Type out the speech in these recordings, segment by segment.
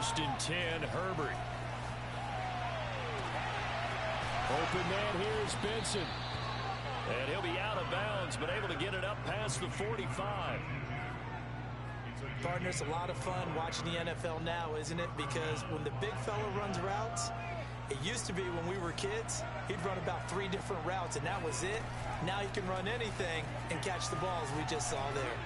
first and 10, Herbert. Open man here is Benson. And he'll be out of bounds, but able to get it up past the 45. Partner, it's a lot of fun watching the NFL now, isn't it? Because when the big fella runs routes, it used to be when we were kids, he'd run about 3 different routes, and that was it. Now he can run anything and catch the balls we just saw there.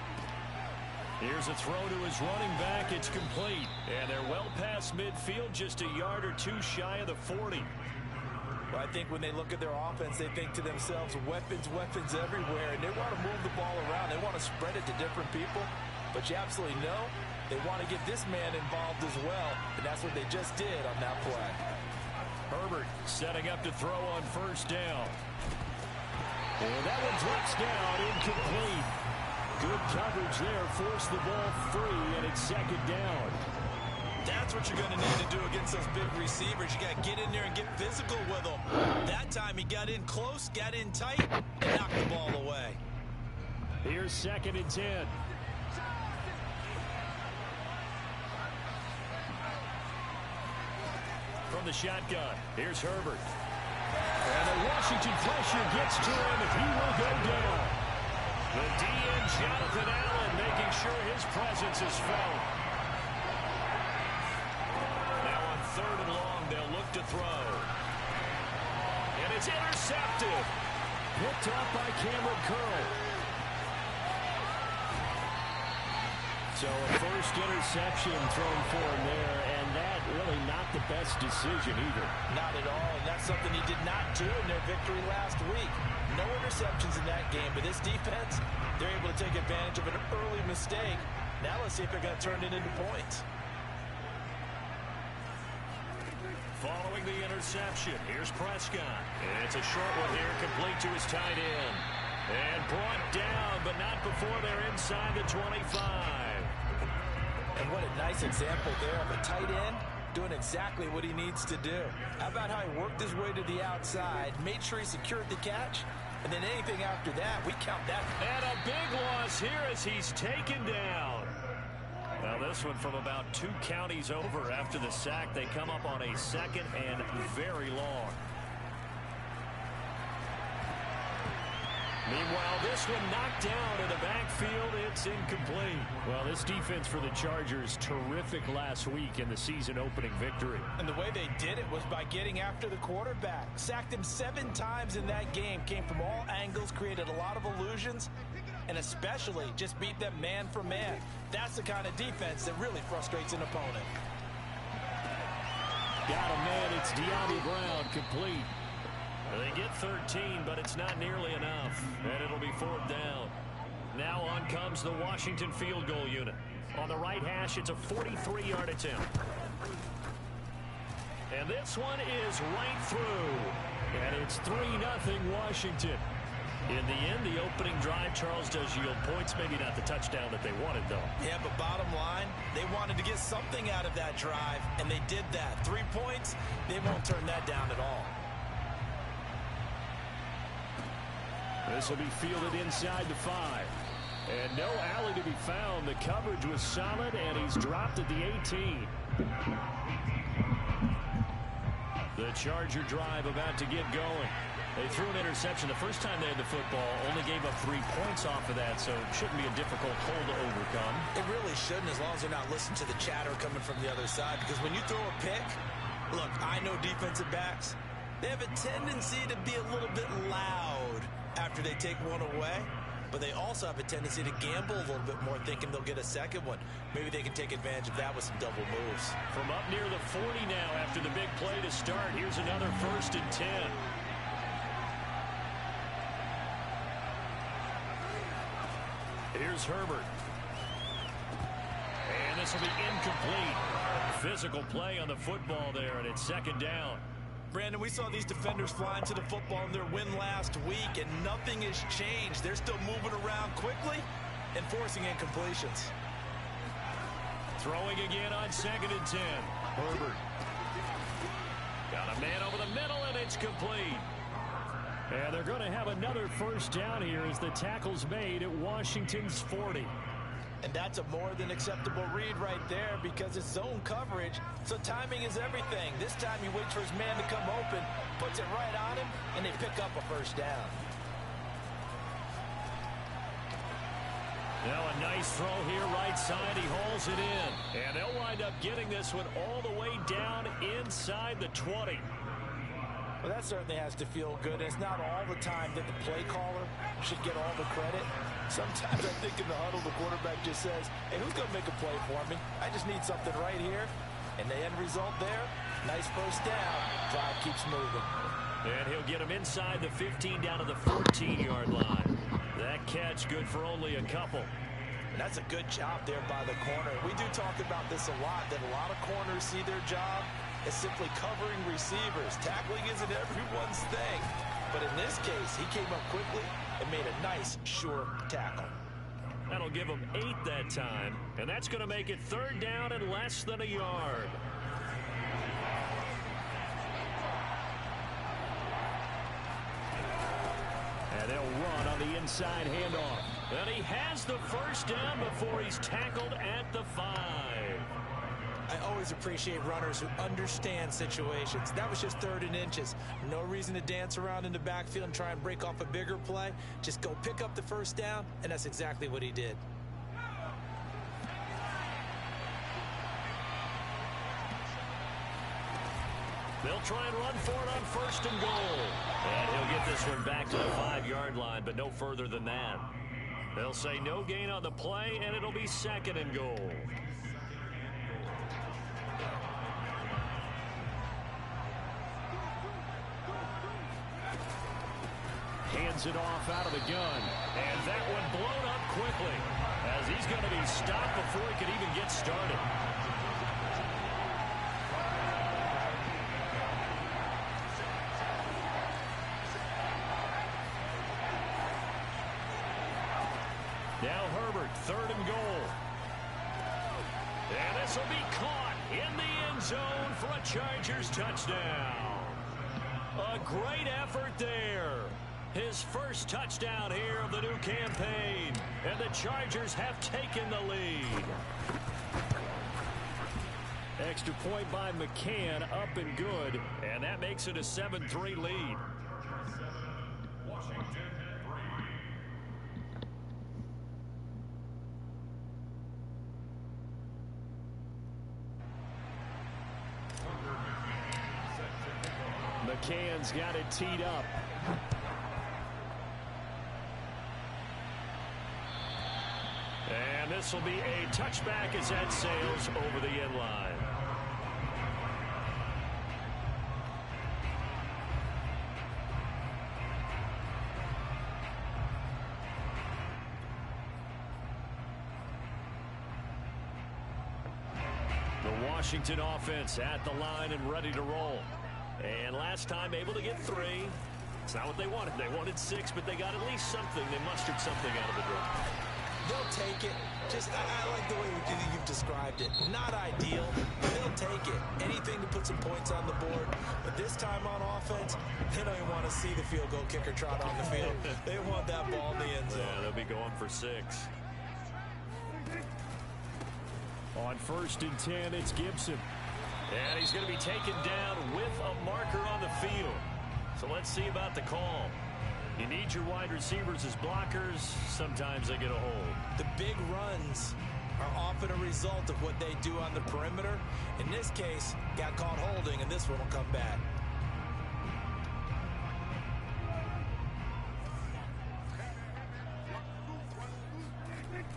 Here's a throw to his running back. It's complete. And they're well past midfield, just a yard or two shy of the 40. Well, I think when they look at their offense, they think to themselves, weapons, weapons everywhere, and they want to move the ball around. They want to spread it to different people, but you absolutely know they want to get this man involved as well, and that's what they just did on that play. Herbert setting up to throw on first down. And that one drops down, incomplete. Good coverage there, forced the ball free, and it's second down. That's what you're going to need to do against those big receivers. You got to get in there and get physical with them. That time he got in close, got in tight, and knocked the ball away. Here's second and 10. From the shotgun, here's Herbert. And the Washington pressure gets to him, and he will go down. The DN, Jonathan Allen, making sure his presence is felt. Third and long, they'll look to throw. And it's intercepted. Picked up by Cameron Curl. So a first interception thrown for him there, and that really not the best decision either. Not at all, and that's something he did not do in their victory last week. No interceptions in that game, but this defense, they're able to take advantage of an early mistake. Now let's see if they're going to turn it into points. Following the interception, here's Prescott. And it's a short one here, complete to his tight end. And brought down, but not before they're inside the 25. And what a nice example there of a tight end doing exactly what he needs to do. How about how he worked his way to the outside, made sure he secured the catch, and then anything after that, we count that. And a big loss here as he's taken down. Now this one from about 2 counties over after the sack. They come up on a second and very long. Meanwhile, this one knocked down in the backfield. It's incomplete. Well, this defense for the Chargers, terrific last week in the season-opening victory. And the way they did it was by getting after the quarterback. Sacked him 7 times in that game. Came from all angles, created a lot of illusions, and especially just beat them man for man. That's the kind of defense that really frustrates an opponent. Got a man. It's De'Ami Brown, complete. They get 13, but it's not nearly enough. And it'll be 4th down. Now on comes the Washington field goal unit. On the right hash, it's a 43-yard attempt. And this one is right through. And it's 3-0 Washington. In the end, the opening drive, Charles, does yield points. Maybe not the touchdown that they wanted, though. Yeah, but bottom line, they wanted to get something out of that drive, and they did that. 3 points, they won't turn that down at all. This will be fielded inside the 5. And no alley to be found. The coverage was solid, and he's dropped at the 18. The Charger drive about to get going. They threw an interception the first time they had the football, only gave up 3 points off of that, so it shouldn't be a difficult hole to overcome. It really shouldn't, as long as they're not listening to the chatter coming from the other side, because when you throw a pick, look, I know defensive backs, they have a tendency to be a little bit loud after they take one away, but they also have a tendency to gamble a little bit more, thinking they'll get a second one. Maybe they can take advantage of that with some double moves. From up near the 40 now after the big play to start, here's another 1st and 10. Here's Herbert. And this will be incomplete. Physical play on the football there, and it's 2nd down. Brandon, we saw these defenders flying to the football in their win last week, and nothing has changed. They're still moving around quickly and forcing incompletions. Throwing again on 2nd and 10. Herbert. Got a man over the middle, and it's complete. And they're going to have another 1st down here as the tackle's made at Washington's 40. And that's a more than acceptable read right there because it's zone coverage, so timing is everything. This time he waits for his man to come open, puts it right on him, and they pick up a first down. Now a nice throw here right side. He hauls it in. And they'll wind up getting this one all the way down inside the 20. Well, that certainly has to feel good. It's not all the time that the play caller should get all the credit. Sometimes I think in the huddle, the quarterback just says, hey, who's going to make a play for me? I just need something right here. And the end result there, nice first down. Drive keeps moving. And he'll get him inside the 15 down to the 14-yard line. That catch good for only a couple. And that's a good job there by the corner. We do talk about this a lot, that a lot of corners see their job as simply covering receivers. Tackling isn't everyone's thing. But in this case, he came up quickly and made a nice, sure tackle. That'll give him 8 that time. And that's going to make it 3rd down and less than a yard. And they'll run on the inside handoff. And he has the first down before he's tackled at the 5. I always appreciate runners who understand situations. That was just 3rd and inches. No reason to dance around in the backfield and try and break off a bigger play. Just go pick up the first down, and that's exactly what he did. They'll try and run for it on 1st and goal. And he'll get this one back to the 5-yard line, but no further than that. They'll say no gain on the play, and it'll be 2nd and goal. Hands it off out of the gun. And that one blown up quickly as he's going to be stopped before he could even get started. Now Herbert, 3rd and goal. And this will be caught in the end zone for a Chargers touchdown. A great effort there. His first touchdown here of the new campaign. And the Chargers have taken the lead. Extra point by McCann, up and good. And that makes it a 7-3 lead. McCann's got it teed up. And this will be a touchback as that sails over the end line. The Washington offense at the line and ready to roll. And last time able to get 3. It's not what they wanted. They wanted 6, but they got at least something. They mustered something out of the draw. They'll take it. Just, I like the way you've described it. Not ideal, but they'll take it. Anything to put some points on the board. But this time on offense, they don't even want to see the field goal kicker trot on the field. They want that ball in the end zone. Yeah, they'll be going for 6. On 1st and 10, it's Gibson. And he's going to be taken down with a marker on the field. So let's see about the call. You need your wide receivers as blockers. Sometimes they get a hold. The big runs are often a result of what they do on the perimeter. In this case, got caught holding, and this one will come back.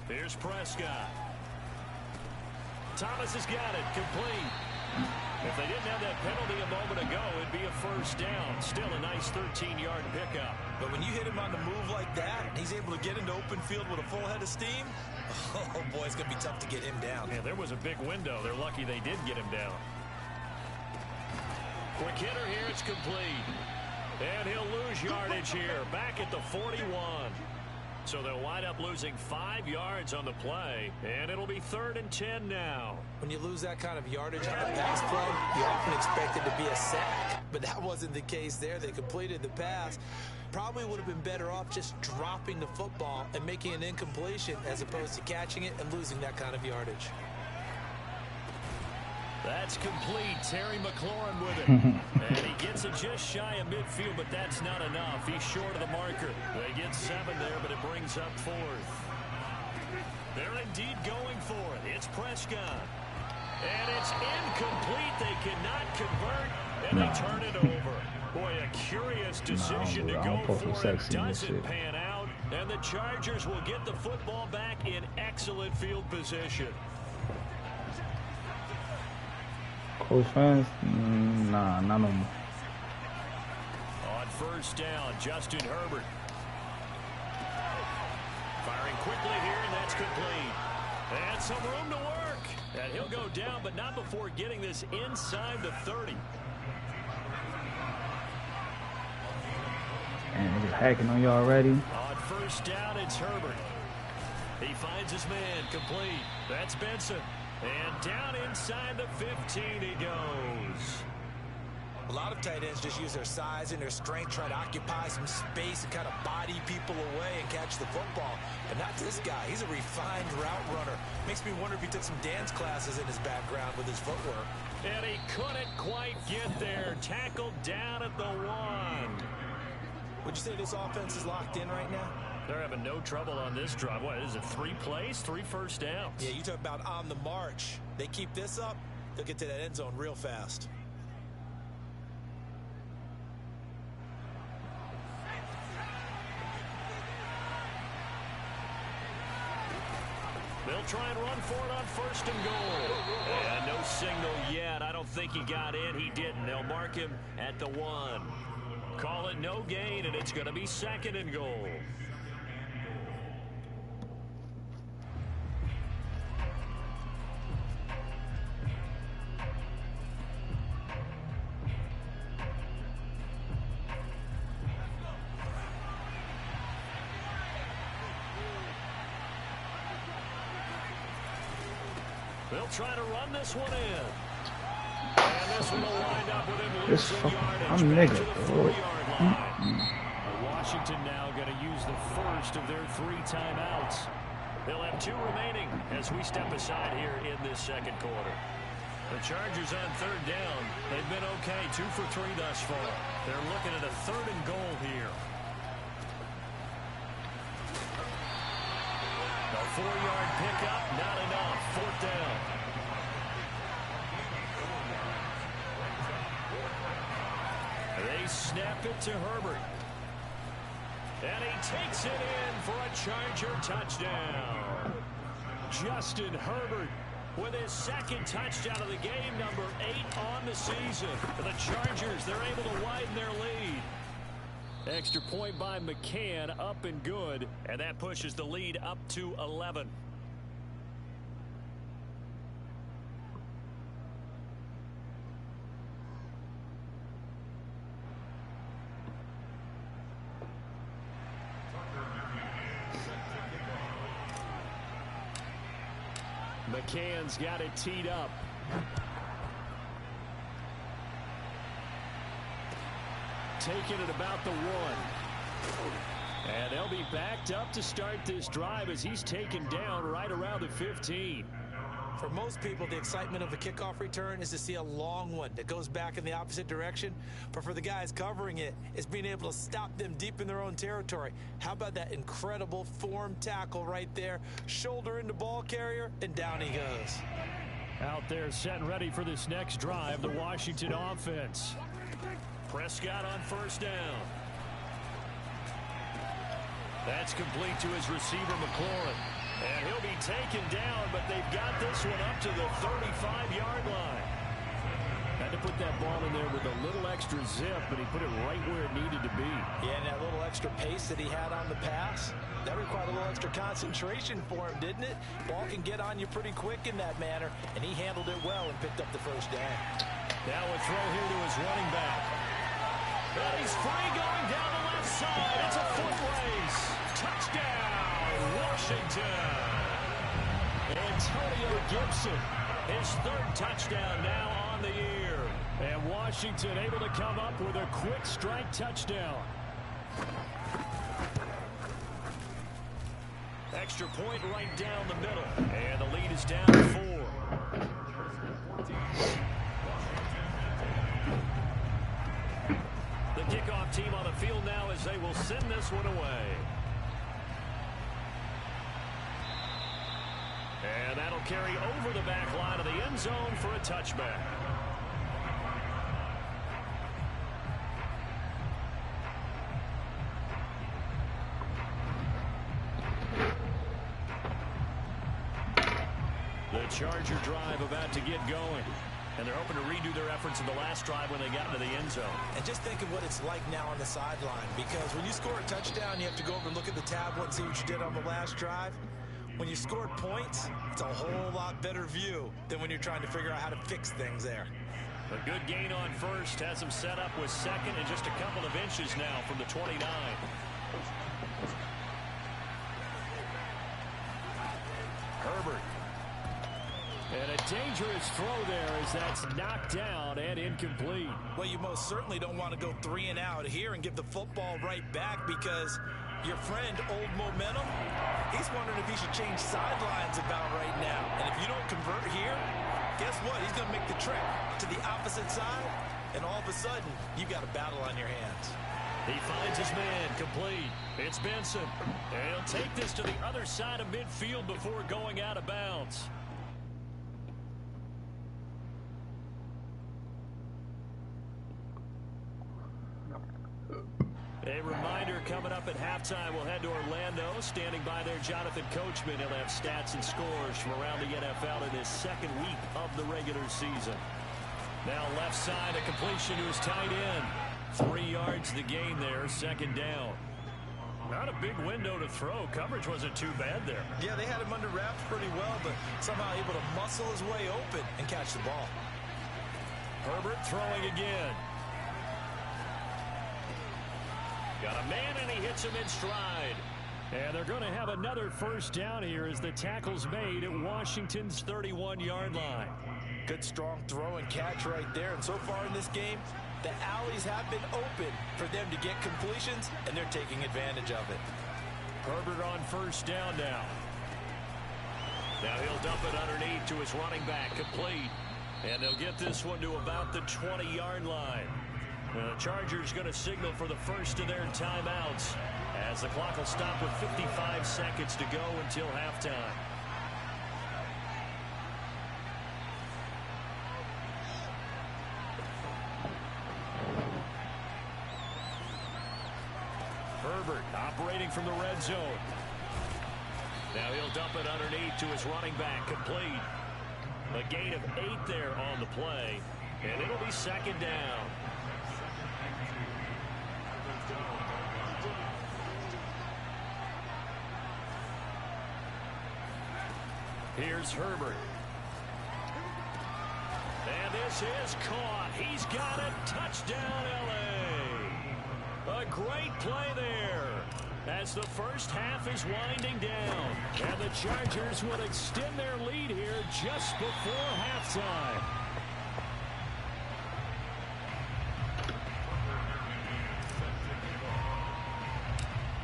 Here's Prescott. Thomas has got it. Complete. If they didn't have that penalty a moment ago, it'd be a first down. Still a nice 13-yard pickup. But when you hit him on the move like that, and he's able to get into open field with a full head of steam, oh, boy, it's going to be tough to get him down. Yeah, there was a big window. They're lucky they did get him down. Quick hitter here. It's complete. And he'll lose yardage here. Back at the 41. So they'll wind up losing 5 yards on the play, and it'll be 3rd and 10 now. When you lose that kind of yardage on a pass play, you often expect it to be a sack, but that wasn't the case there. They completed the pass. Probably probably would have been better off just dropping the football and making an incompletion as opposed to catching it and losing that kind of yardage. That's complete. Terry McLaurin with it. And he gets it just shy of midfield, but that's not enough. He's short of the marker. They get 7 there, but it brings up 4th. They're indeed going for it. It's Prescott. And it's incomplete. They cannot convert, and they turn it over. Boy, a curious decision to go for it. Doesn't pan out, and the Chargers will get the football back in excellent field position. Colts fans? Nah, not no more. On first down, Justin Herbert. Firing quickly here, and that's complete. And some room to work. And he'll go down, but not before getting this inside the 30. And they're just hacking on you already. On first down, it's Herbert. He finds his man, complete. That's Benson. And down inside the 15 he goes. A lot of tight ends just use their size and their strength, try to occupy some space and kind of body people away and catch the football. But not this guy. He's a refined route runner. Makes me wonder if he took some dance classes in his background with his footwork. And he couldn't quite get there. Tackled down at the 1. Would you say this offense is locked in right now? They're having no trouble on this drive. What is it, 3 plays, 3 first downs? Yeah, you talk about on the march. They keep this up, they'll get to that end zone real fast. They'll try and run for it on first and goal. And no signal yet. I don't think he got in. He didn't. They'll mark him at the 1. Call it no gain, and it's going to be 2nd and goal. They'll try to run this one in. And this one will wind up with him losing yardage back to the 4-yard line. Washington now going to use the first of their 3 timeouts. They'll have 2 remaining as we step aside here in this second quarter. The Chargers on 3rd down. They've been okay, 2 for 3 thus far. They're looking at a 3rd and goal here. A 4-yard pickup, not enough. 4th down. They snap it to Herbert. And he takes it in for a Charger touchdown. Justin Herbert with his 2nd touchdown of the game, number 8 on the season. For the Chargers, they're able to widen their lead. Extra point by McCann, up and good, and that pushes the lead up to 11. McCann's got it teed up. Taking it about the 1. And they'll be backed up to start this drive as he's taken down right around the 15. For most people, the excitement of a kickoff return is to see a long one that goes back in the opposite direction. But for the guys covering it, it's being able to stop them deep in their own territory. How about that incredible form tackle right there? Shoulder into ball carrier, and down he goes. Out there set and ready for this next drive, the Washington offense. Prescott on first down. That's complete to his receiver, McLaurin. And he'll be taken down, but they've got this one up to the 35-yard line. Had to put that ball in there with a little extra zip, but he put it right where it needed to be. Yeah, and that little extra pace that he had on the pass, that required a little extra concentration for him, didn't it? Ball can get on you pretty quick in that manner, and he handled it well and picked up the first down. Now a throw here to his running back. And he's free going down the left side. It's a foot race. Touchdown, Washington. Antonio Gibson, his 3rd touchdown now on the year. And Washington able to come up with a quick strike touchdown. extra point right down the middle. And the lead is down to 4. The kickoff team on the field now as they will send this one away. And that'll carry over the back line of the end zone for a touchback. The Charger drive about to get going. And they're hoping to redo their efforts in the last drive when they got into the end zone. And just think of what it's like now on the sideline. Because when you score a touchdown, you have to go over and look at the tablet and see what you did on the last drive. When you scored points, it's a whole lot better view than when you're trying to figure out how to fix things there. A good gain on first. Has him set up with second and just a couple of inches now from the 29. Herbert. And a dangerous throw there as that's knocked down and incomplete. Well, you most certainly don't want to go 3 and out here and give the football right back because your friend, Old Momentum, he's wondering if he should change sidelines about right now. And if you don't convert here, guess what? He's going to make the trek to the opposite side, and all of a sudden, you've got a battle on your hands. He finds his man complete. It's Benson. And he'll take this to the other side of midfield before going out of bounds. A reminder coming up at halftime, we'll head to Orlando. Standing by there, Jonathan Coachman. He'll have stats and scores from around the NFL in his second week of the regular season. Now left side, a completion to his tight end. 3 yards the gain there, second down. Not a big window to throw. Coverage wasn't too bad there. Yeah, they had him under wraps pretty well, but somehow able to muscle his way open and catch the ball. Herbert throwing again. Got a man, and he hits him in stride. And they're going to have another first down here as the tackle's made at Washington's 31-yard line. Good strong throw and catch right there. And so far in this game, the alleys have been open for them to get completions, and they're taking advantage of it. Herbert on first down now. Now he'll dump it underneath to his running back, complete. And they'll get this one to about the 20-yard line. The Chargers going to signal for the first of their timeouts as the clock will stop with 55 seconds to go until halftime. Herbert operating from the red zone. Now he'll dump it underneath to his running back, complete. A gain of 8 there on the play, and it'll be second down. Here's Herbert. And this is caught. He's got it. Touchdown, L.A. A great play there as the first half is winding down. And the Chargers will extend their lead here just before halftime.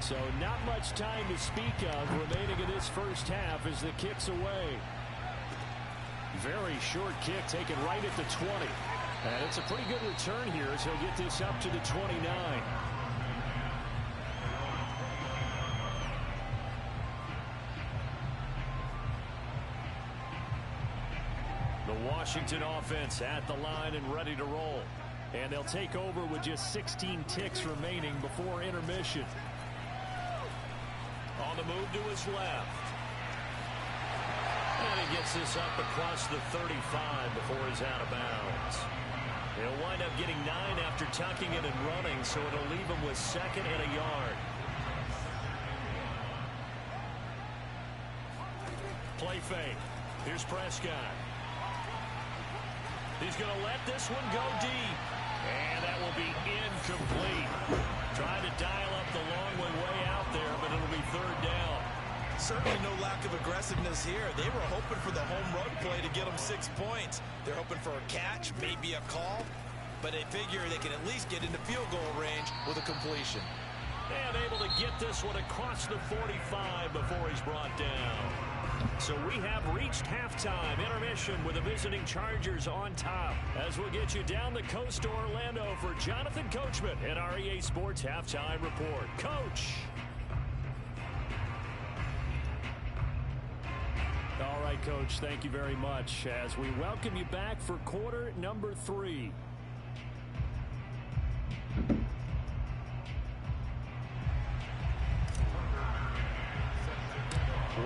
So not much time to speak of remaining in this first half as the kick's away. Very short kick taken right at the 20. And it's a pretty good return here as he'll get this up to the 29. The Washington offense at the line and ready to roll. And they'll take over with just 16 ticks remaining before intermission. On the move to his left. And he gets this up across the 35 before he's out of bounds. He'll wind up getting 9 after tucking it and running, so it'll leave him with second and a yard. Play fake. Here's Prescott. He's going to let this one go deep. And that will be incomplete. Trying to dial up the long one way out there, but it'll be third down. Certainly no lack of aggressiveness here. They were hoping for the home run play to get them 6 points. They're hoping for a catch, maybe a call, but they figure they can at least get into field goal range with a completion. And able to get get this one across the 45 before he's brought down. So we have reached halftime intermission with the visiting Chargers on top. As we'll get you down the coast to Orlando for Jonathan Coachman at our EA Sports Halftime Report. Coach. All right, Coach, thank you very much as we welcome you back for quarter number 3.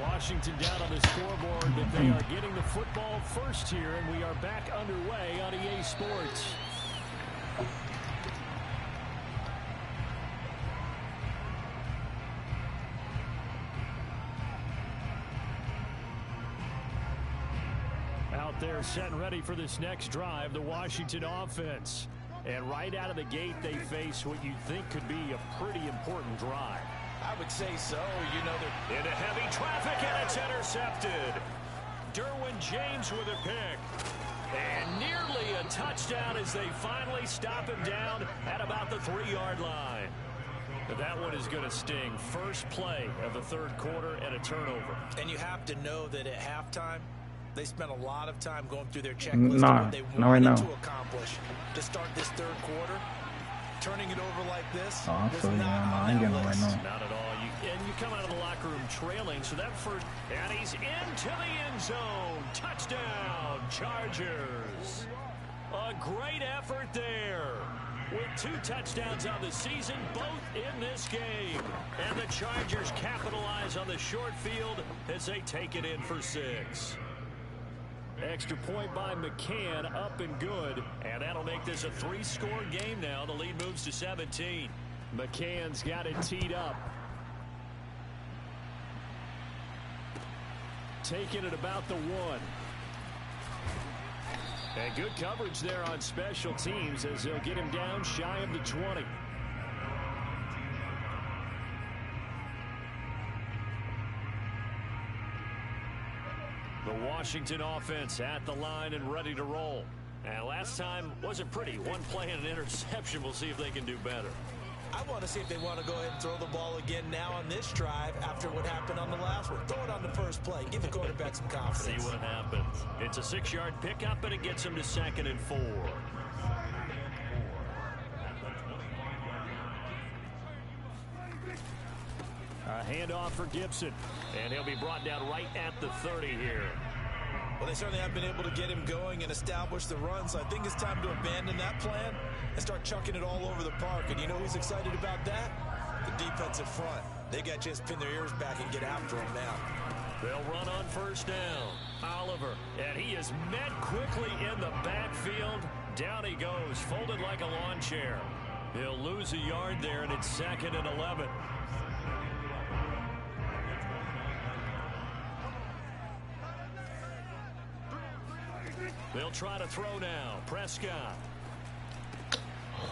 Washington down on the scoreboard, but they are getting the football first here, and we are back underway on EA Sports. Out there set and ready for this next drive, the Washington offense. And right out of the gate, they face what you think could be a pretty important drive. I would say so. You know, they're into heavy traffic, and it's intercepted. Derwin James with a pick. And nearly a touchdown as they finally stop him down at about the 3-yard line. But that one is going to sting. First play of the third quarter and a turnover. And you have to know that at halftime, they spent a lot of time going through their checklist of what they wanted to accomplish to start this third quarter. Turning it over like this was not on that list. Not at all. And you come out of the locker room trailing, so that first, and he's into the end zone. Touchdown, Chargers. A great effort there. With 2 touchdowns on the season, both in this game. And the Chargers capitalize on the short field as they take it in for 6. Extra point by McCann, up and good. And that'll make this a 3-score game now. The lead moves to 17. McCann's got it teed up. Taking it about the 1. And good coverage there on special teams as they'll get him down shy of the 20. The Washington offense at the line and ready to roll. And last time wasn't pretty. 1 play and an interception. We'll see if they can do better. I want to see if they want to go ahead and throw the ball again now on this drive after what happened on the last one. Throw it on the first play. Give the quarterback some confidence. See what happens. It's a 6-yard pickup, and it gets him to 2nd and 4. A handoff for Gibson. And he'll be brought down right at the 30 here. Well, they certainly have been able to get him going and establish the run, so I think it's time to abandon that plan and start chucking it all over the park. And you know who's excited about that? The defensive front. They got to just pin their ears back and get after him now. They'll run on first down. Oliver, and he is met quickly in the backfield. Down he goes, folded like a lawn chair. He'll lose a yard there, and it's 2nd and 11. They'll try to throw now. Prescott.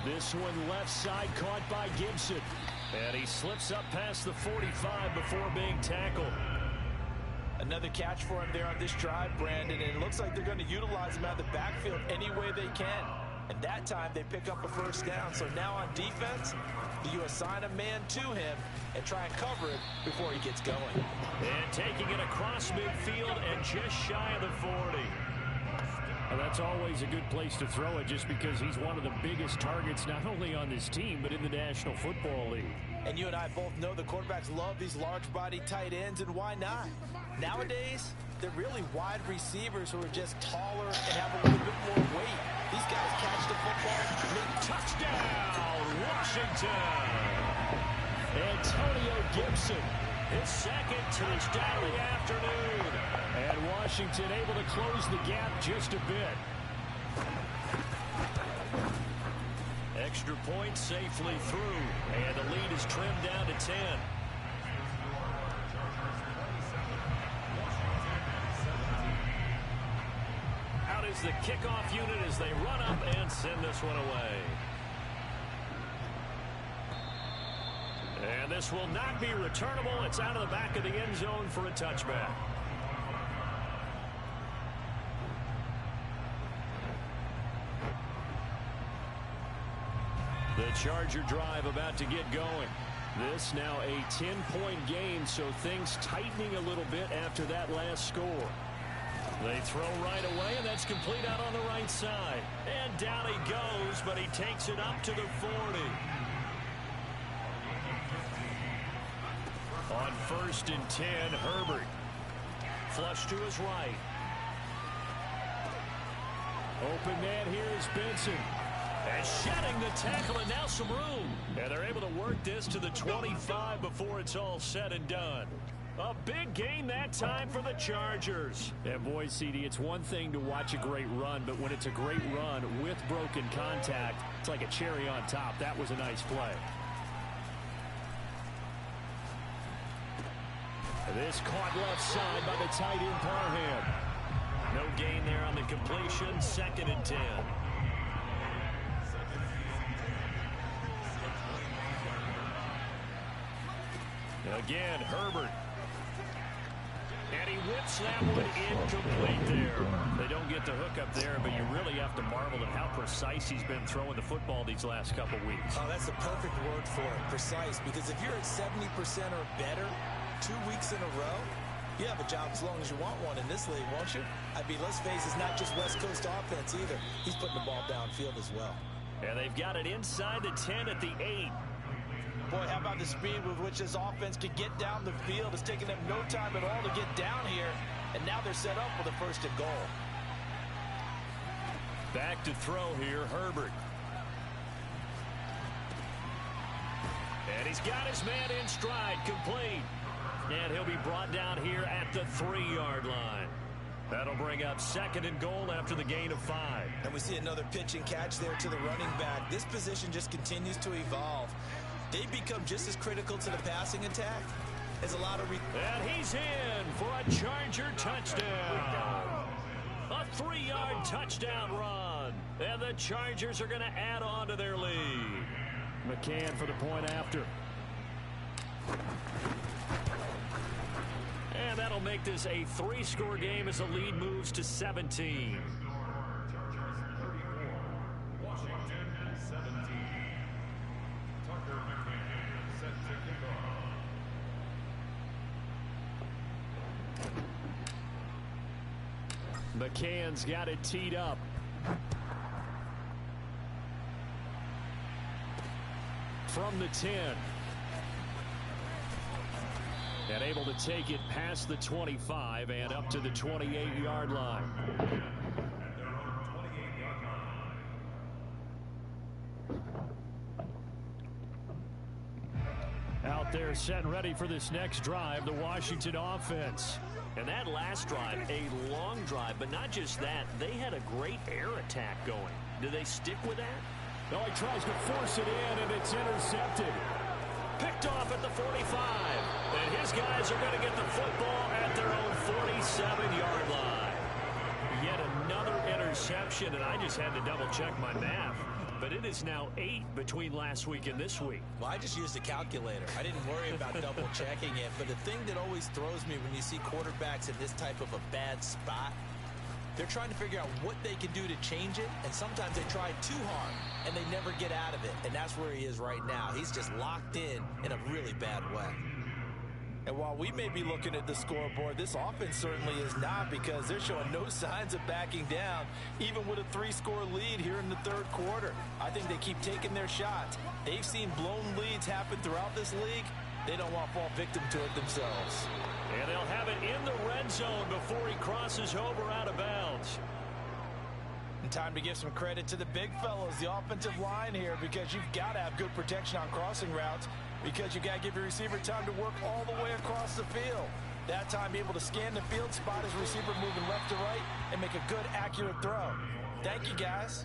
This one left side caught by Gibson. And he slips up past the 45 before being tackled. Another catch for him there on this drive, Brandon, and it looks like they're going to utilize him out of the backfield any way they can. And that time they pick up a first down. So now on defense, you assign a man to him and try and cover it before he gets going. And taking it across midfield and just shy of the 40. Well, that's always a good place to throw it just because he's one of the biggest targets not only on this team but in the National Football League. And you and I both know the quarterbacks love these large-body tight ends, and why not? Nowadays, they're really wide receivers who are just taller and have a little bit more weight. These guys catch the football. Touchdown, Washington! Antonio Gibson. His 2nd touchdown of the afternoon. And Washington able to close the gap just a bit. Extra point safely through. And the lead is trimmed down to 10. Out is the kickoff unit as they run up and send this one away. And this will not be returnable. It's out of the back of the end zone for a touchback. The Charger drive about to get going. This now a 10-point game, so things tightening a little bit after that last score. They throw right away, and that's complete out on the right side. And down he goes, but he takes it up to the 40. On 1st and 10, Herbert. Flush to his right. Open man here is Benson. And shedding the tackle, and now some room. And they're able to work this to the 25 before it's all said and done. A big game that time for the Chargers. And boy, CD, it's one thing to watch a great run, but when it's a great run with broken contact, it's like a cherry on top. That was a nice play. This caught left side by the tight end Parham. No gain there on the completion. 2nd and 10. Again, Herbert. And he whips that one incomplete there. They don't get the hook up there, but you really have to marvel at how precise he's been throwing the football these last couple weeks. Oh, that's the perfect word for it, precise, because if you're at 70% or better 2 weeks in a row, you have a job as long as you want one in this league, won't you? I mean, let's face it, it's not just West Coast offense either. He's putting the ball downfield as well. And they've got it inside the 10 at the 8. Boy, how about the speed with which this offense could get down the field? It's taking them no time at all to get down here. And now they're set up with a 1st and goal. Back to throw here, Herbert. And he's got his man in stride, complete. And he'll be brought down here at the 3-yard line. That'll bring up 2nd and goal after the gain of 5. And we see another pitch and catch there to the running back. This position just continues to evolve. They become just as critical to the passing attack as a lot of... And he's in for a Charger touchdown. A 3-yard touchdown run. And the Chargers are going to add on to their lead. McCann for the point after. And that'll make this a 3-score game as the lead moves to 17. McCann's got it teed up. From the 10. And able to take it past the 25 and up to the 28-yard line. Out there set and ready for this next drive, the Washington offense. And that last drive, a long drive, but not just that, they had a great air attack going. Do they stick with that? No, he tries to force it in, and it's intercepted. Picked off at the 45. And his guys are going to get the football at their own 47-yard line. Yet another interception, and I just had to double-check my math. But it is now 8 between last week and this week. Well, I just used a calculator. I didn't worry about double-checking it. But the thing that always throws me when you see quarterbacks in this type of a bad spot, they're trying to figure out what they can do to change it. And sometimes they try too hard, and they never get out of it. And that's where he is right now. He's just locked in a really bad way. And while we may be looking at the scoreboard, this offense certainly is not, because they're showing no signs of backing down, even with a 3-score lead here in the 3rd quarter. I think they keep taking their shots. They've seen blown leads happen throughout this league. They don't want to fall victim to it themselves. And they'll have it in the red zone before he crosses over out of bounds. And time to give some credit to the big fellows, the offensive line here, because you've got to have good protection on crossing routes, because you got to give your receiver time to work all the way across the field. That time, be able to scan the field, spot his receiver moving left to right, and make a good, accurate throw. Thank you, guys.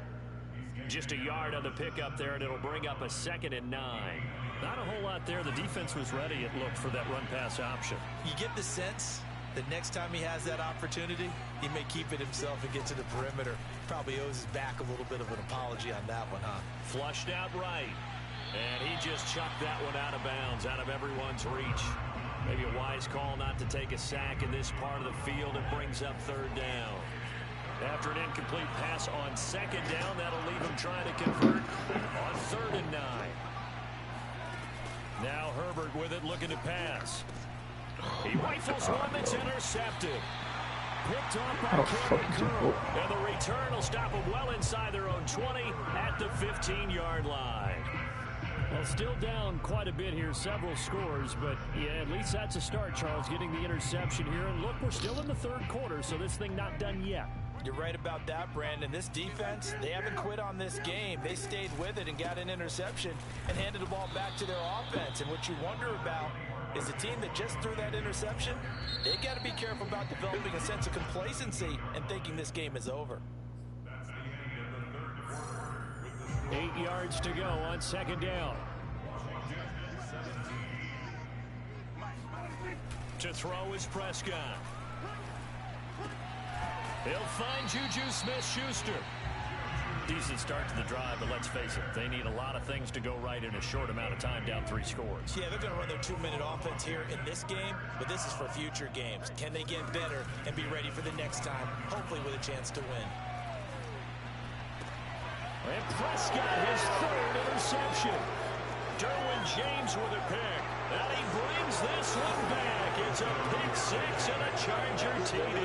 Just a yard on the pickup there, and it'll bring up a 2nd and 9. Not a whole lot there. The defense was ready, it looked, for that run-pass option. You get the sense that next time he has that opportunity, he may keep it himself and get to the perimeter. Probably owes his back a little bit of an apology on that one, huh? Flushed out right. And he just chucked that one out of bounds, out of everyone's reach. Maybe a wise call not to take a sack in this part of the field. It brings up 3rd down. After an incomplete pass on 2nd down, that'll leave him trying to convert on 3rd and 9. Now Herbert with it, looking to pass. He rifles one that's intercepted. Picked off by Kerry Curl. And the return will stop them well inside their own 20 at the 15-yard line. Well, still down quite a bit here, several scores, but yeah, at least that's a start, Charles, getting the interception here. And look, we're still in the third quarter, so this thing not done yet. You're right about that, Brandon. This defense, they haven't quit on this game. They stayed with it and got an interception and handed the ball back to their offense. And what you wonder about is the team that just threw that interception, they got to be careful about developing a sense of complacency and thinking this game is over. 8 yards to go on second down. To throw is Prescott. He'll find Juju Smith-Schuster. Decent start to the drive, but let's face it, they need a lot of things to go right in a short amount of time, down 3 scores. Yeah, they're going to run their 2-minute offense here in this game, but this is for future games. Can they get better and be ready for the next time, hopefully with a chance to win? And Prescott, his third interception. Derwin James with a pick. And he brings this one back. It's a pick 6 and a Charger TD.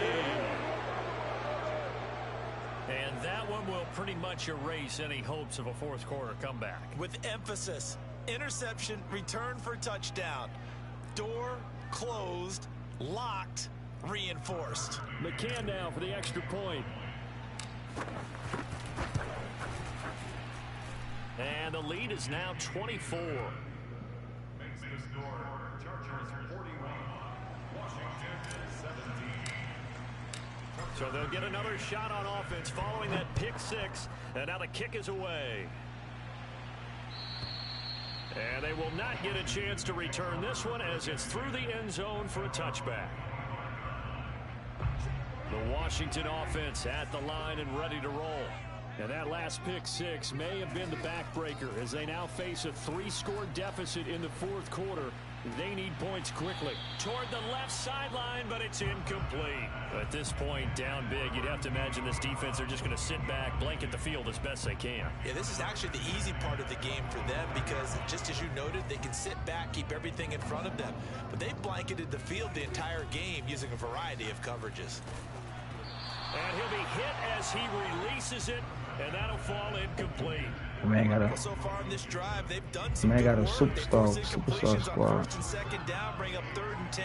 And that one will pretty much erase any hopes of a fourth quarter comeback. With emphasis, interception, return for touchdown. Door closed, locked, reinforced. McCann now for the extra point. And the lead is now 24. Makes the score Chargers 41, Washington 17. So they'll get another shot on offense following that pick 6. And now the kick is away. And they will not get a chance to return this one as it's through the end zone for a touchback. The Washington offense at the line and ready to roll. And that last pick 6 may have been the backbreaker as they now face a 3-score deficit in the fourth quarter. They need points quickly. Toward the left sideline, but it's incomplete. At this point, down big, you'd have to imagine this defense, they're just going to sit back, blanket the field as best they can. Yeah, this is actually the easy part of the game for them because, just as you noted, they can sit back, keep everything in front of them. But they blanketed the field the entire game using a variety of coverages. And he'll be hit as he releases it, and that'll fall incomplete. Man got a So far in this drive, they've done some man good got a work. superstar They force incompletions squad. on 1st and 2nd down, bring up 3rd and 10.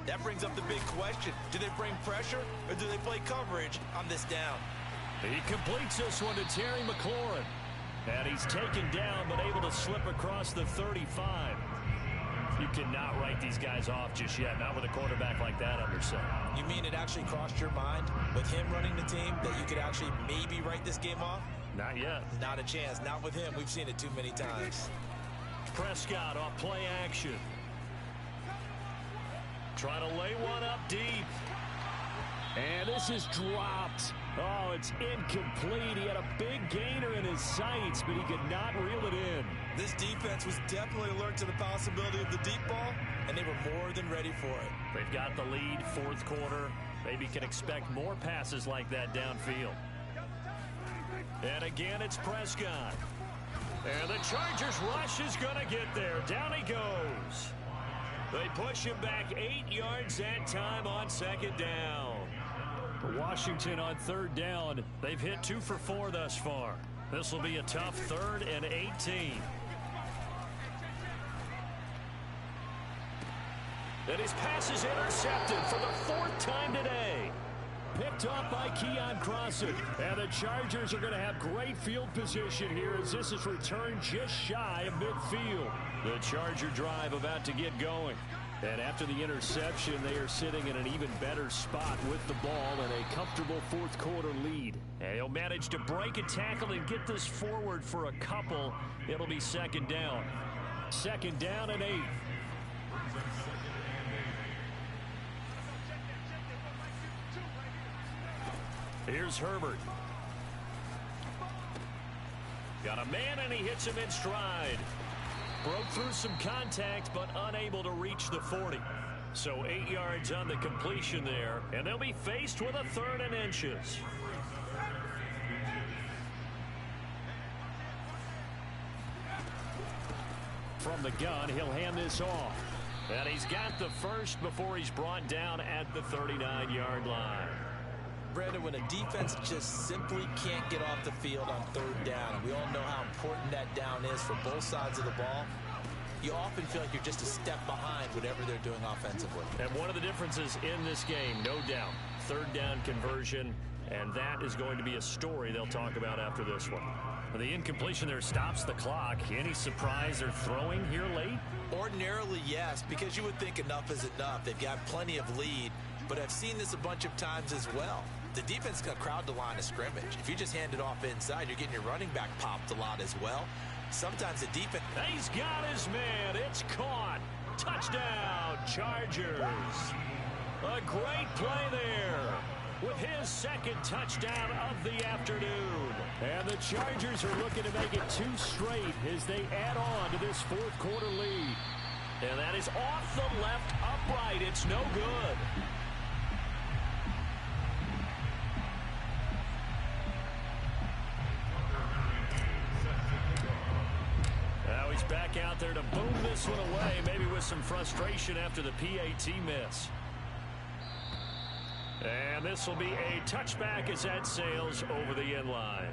That brings up the big question. Do they bring pressure or do they play coverage on this down? He completes this one to Terry McLaurin. And he's taken down but able to slip across the 35. You cannot write these guys off just yet, not with a quarterback like that under center. You mean it actually crossed your mind with him running the team that you could actually maybe write this game off? Not yet. Not a chance. Not with him. We've seen it too many times. Prescott off play action. Trying to lay one up deep. And this is dropped. Oh, it's incomplete. He had a big gainer in his sights, but he could not reel it in. This defense was definitely alert to the possibility of the deep ball, and they were more than ready for it. They've got the lead, fourth quarter. Maybe can expect more passes like that downfield. And again, it's Prescott. And the Chargers rush is going to get there. Down he goes. They push him back 8 yards that time on 2nd down. Washington on 3rd down. They've hit 2 for 4 thus far. This will be a tough 3rd and 18. And his pass is intercepted for the 4th time today. Picked off by Keon Crossan. And the Chargers are going to have great field position here as this is returned just shy of midfield. The Charger drive about to get going. And after the interception, they are sitting in an even better spot with the ball and a comfortable fourth quarter lead. And he'll manage to break a tackle and get this forward for a couple. It'll be 2nd down. 2nd down and 8. Here's Herbert. Got a man and he hits him in stride. Broke through some contact but unable to reach the 40. So 8 yards on the completion there. And they'll be faced with a 3rd and inches. From the gun, he'll hand this off. And he's got the first before he's brought down at the 39-yard line. Brandon, when a defense just simply can't get off the field on third down, and we all know how important that down is for both sides of the ball, you often feel like you're just a step behind whatever they're doing offensively. And one of the differences in this game, no doubt, third down conversion, and that is going to be a story they'll talk about after this one. The incompletion there stops the clock. Any surprise they're throwing here late? Ordinarily, yes, because you would think enough is enough. They've got plenty of lead, but I've seen this a bunch of times as well. The defense is going to crowd the line of scrimmage. If you just hand it off inside, you're getting your running back popped a lot as well. Sometimes the defense... He's got his man. It's caught. Touchdown, Chargers. A great play there with his second touchdown of the afternoon. And the Chargers are looking to make it 2 straight as they add on to this fourth quarter lead. And that is off the left upright. It's no good. Now he's back out there to boom this one away, maybe with some frustration after the PAT miss. And this will be a touchback as that sails over the end line.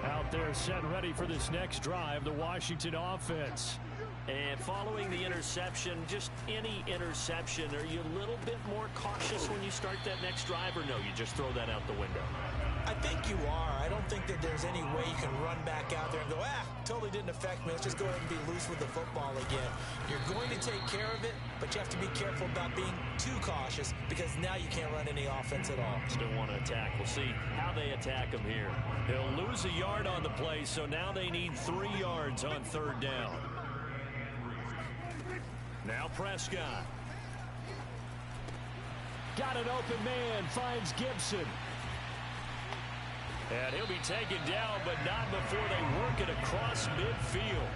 Out there set ready for this next drive, the Washington offense. And following the interception, just any interception, are you a little bit more cautious when you start that next drive, or no, you just throw that out the window? I think you are. I don't think that there's any way you can run back out there and go, totally didn't affect me. Let's just go ahead and be loose with the football again. You're going to take care of it, but you have to be careful about being too cautious because now you can't run any offense at all. Still want to attack. We'll see how they attack him here. He'll lose a yard on the play, so now they need 3 yards on third down. Now Prescott. Got an open man, finds Gibson. And he'll be taken down, but not before they work it across midfield.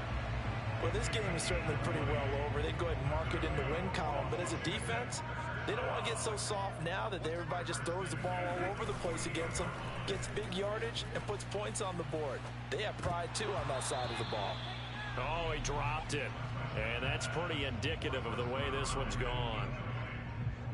Well, this game is certainly pretty well over. They'd go ahead and mark it in the win column. But as a defense, they don't want to get so soft now that everybody just throws the ball all over the place against them, gets big yardage, and puts points on the board. They have pride, too, on that side of the ball. Oh, he dropped it. And that's pretty indicative of the way this one's gone.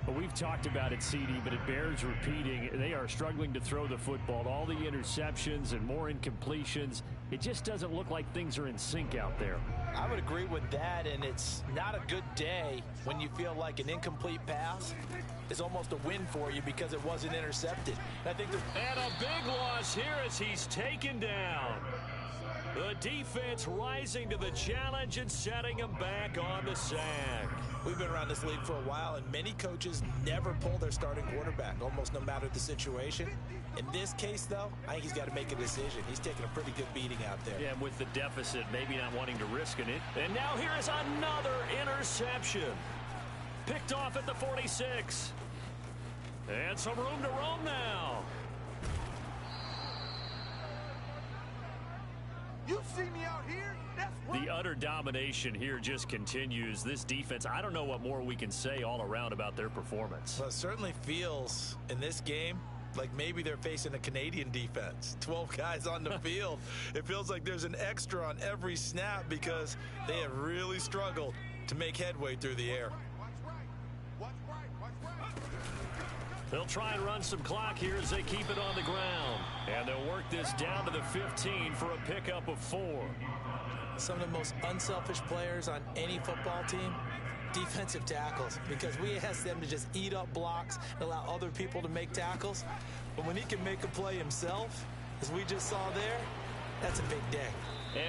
Well, we've talked about it, CD, but it bears repeating. They are struggling to throw the football. All the interceptions and more incompletions. It just doesn't look like things are in sync out there. I would agree with that, and it's not a good day when you feel like an incomplete pass is almost a win for you because it wasn't intercepted. And I think and a big loss here as he's taken down. The defense rising to the challenge and setting him back on the sack. We've been around this league for a while, and many coaches never pull their starting quarterback, almost no matter the situation. In this case, though, I think he's got to make a decision. He's taking a pretty good beating out there. Yeah, with the deficit, maybe not wanting to risk it. And now here is another interception. Picked off at the 46. And some room to roam now. You see me out here? The utter domination here just continues. This defense, I don't know what more we can say all around about their performance. Well, it certainly feels in this game like maybe they're facing a Canadian defense. 12 guys on the field. It feels like there's an extra on every snap because they have really struggled to make headway through the air. They'll try and run some clock here as they keep it on the ground. And they'll work this down to the 15 for a pickup of 4. Some of the most unselfish players on any football team, defensive tackles, because we ask them to just eat up blocks and allow other people to make tackles. But when he can make a play himself, as we just saw there, that's a big day.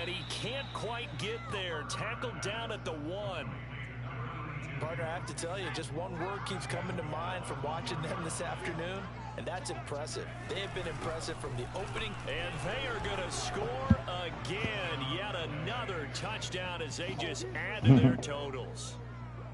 And he can't quite get there. Tackled down at the 1. Partner, I have to tell you, just one word keeps coming to mind from watching them this afternoon, and that's impressive. They have been impressive from the opening. And they are going to score again. Yet another touchdown as they just add to their totals.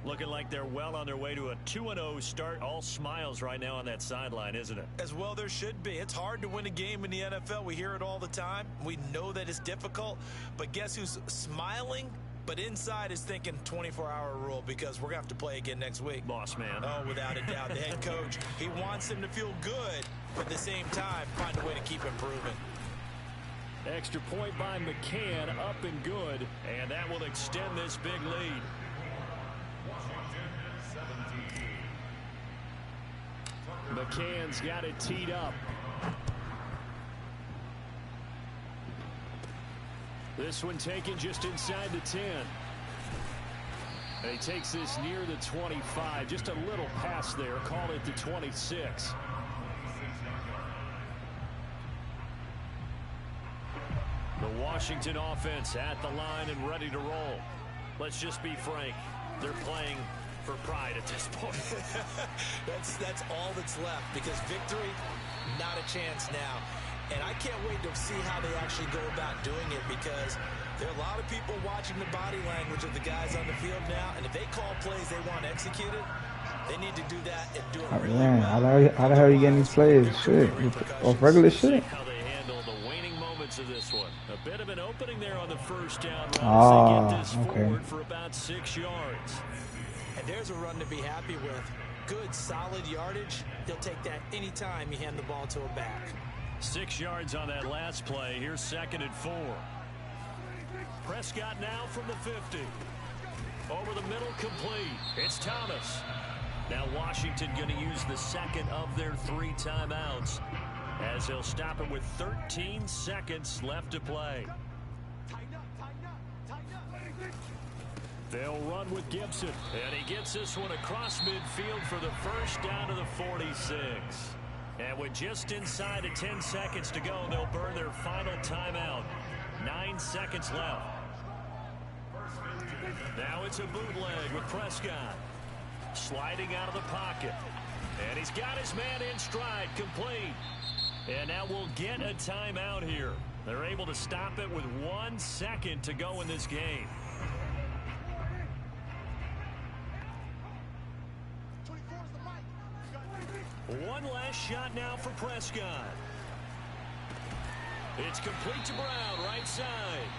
Looking like they're well on their way to a 2-0 start. All smiles right now on that sideline, isn't it? As well there should be. It's hard to win a game in the NFL. We hear it all the time. We know that it's difficult. But guess who's smiling But inside is thinking 24-hour rule because we're going to have to play again next week. Boss man. Oh, without a doubt. The head coach, he wants them to feel good, but at the same time, find a way to keep improving. Extra point by McCann, up and good, and that will extend this big lead. McCann's got it teed up. This one taken just inside the 10. And he takes this near the 25. Just a little pass there. Call it the 26. The Washington offense at the line and ready to roll. Let's just be frank. They're playing for pride at this point. that's all that's left because victory, not a chance now. And I can't wait to see how they actually go about doing it because there are a lot of people watching the body language of the guys on the field now. And if they call plays they want executed, they need to do that and do it really well. How the hell are you getting these plays? Shit. Off regular shit? How they handle the waning moments of this one. A bit of an opening there on the first down run as they get this forward for about 6 yards. And there's a run to be happy with. Good, solid yardage. He'll take that anytime you hand the ball to a back. 6 yards on that last play. Here's 2nd and 4. Prescott now from the 50. Over the middle, complete. It's Thomas. Now Washington going to use the second of their 3 timeouts as they'll stop it with 13 seconds left to play. They'll run with Gibson. And he gets this one across midfield for the first down to the 46. And with just inside of 10 seconds to go, they'll burn their final timeout. 9 seconds left. Now it's a bootleg with Prescott. Sliding out of the pocket. And he's got his man in stride, complete. And now we'll get a timeout here. They're able to stop it with 1 second to go in this game. One last shot now for Prescott. It's complete to Brown, right side.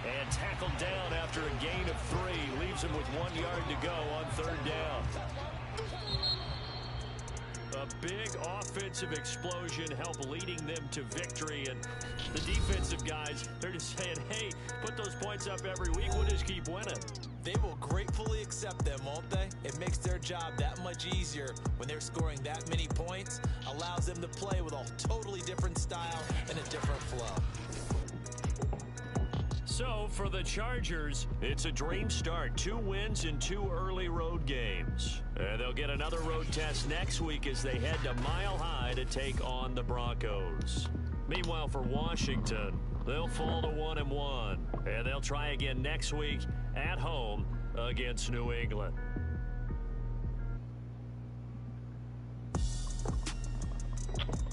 And tackled down after a gain of 3. Leaves him with 1 yard to go on 3rd down. A big offensive explosion helped leading them to victory. And the defensive guys, they're just saying, hey, put those points up every week. We'll just keep winning. They will gratefully accept them, won't they? It makes their job that much easier when they're scoring that many points. Allows them to play with a totally different style and a different flow. So for the Chargers, it's a dream start. 2 wins in 2 early road games. They'll get another road test next week as they head to Mile High to take on the Broncos. Meanwhile, for Washington, they'll fall to 1-1. And they'll try again next week at home against New England.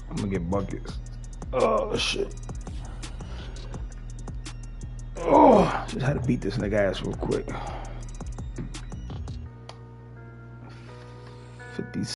I'm gonna get buckets. Oh, shit. Oh, just had to beat this nigga ass real quick. 50